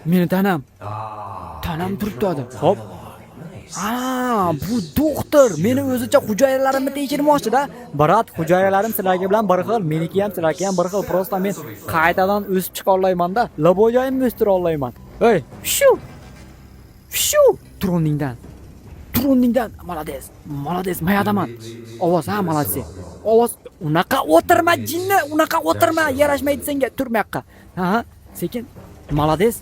Meni tanam. Tanam turibdi odam. Hop. Bu doktor meni o'zicha hujayralarimizni tekshirmoqchi-da. Brat, hujayralarım sizlarga bilan bir xil, meniki ham sizlarga ham bir xil. Prosta men qaytadan o'sib chiqa olmayman-da. Labojoyimni o'stira olmayman. Ey, shu. Troningdan. Молодец. Молодец, mayadaman. Ovoz, ha, молодцы. Ovoz, unaqa o'tirma jinni, unaqa o'tirma, yarashmaydi senga. Tur bu yoqqa. Ha, sekin. Молодец.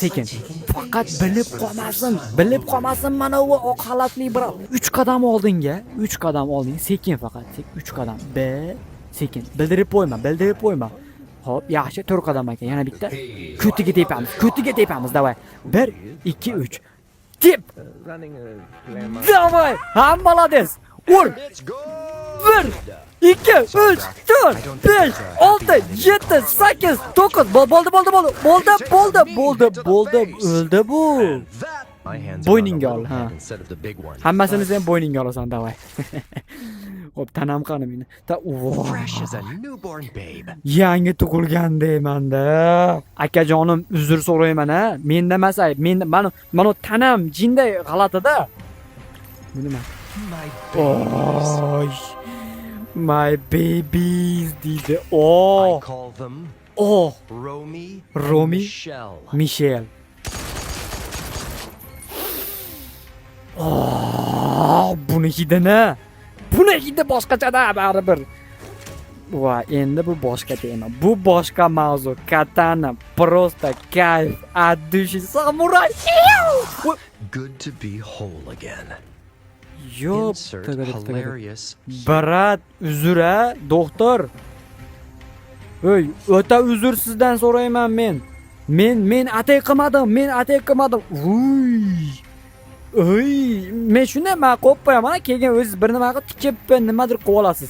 Sekin. Faqat bilib qolmasin mana bu oq xalatli brat. 3 qadam oldinga, 3 qadam olding, sekin faqat, 3 qadam. Sekin. Bildirib qo'yma. Hop, yaxshi, 4 qadam ekan. Yana bitta. Ko'tiga tepamiz, davay. 1 2 3. Tep. Davay. Ha, молодец. Ur. 1 2 3 4 5 6 7 8 9 bo'ldi. O'ldi bu. Bo'yningga ol, ha. Hammasini sen bo'yningga olasan, davay. Hop, tanam qani meni. Yangi tug'ilgandayman-da. Akajonim, uzr so'rayman, ha. Menda emas, mana tanam jinday g'alati-da. Nima? Oy. My babies deydi. Romy, Michelle. Buni hidi boshqacha-da baribir. Va endi bu boshqa tema. Bu boshqa mavzu. Katana, prosta kayf, addushi, samuray. Good to be whole again. Yo'q, Insert hilarious. Barat, uzr-a, doktor. Ey, o'ta uzr sizdan so'rayman men. Men atay qilmadim. Men shunday qo'yib qo'yaman, keyin o'zingiz bir nima qilib tikib nimadir qilib olasiz.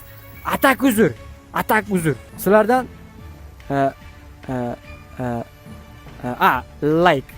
Atak uzr. Sizlardan like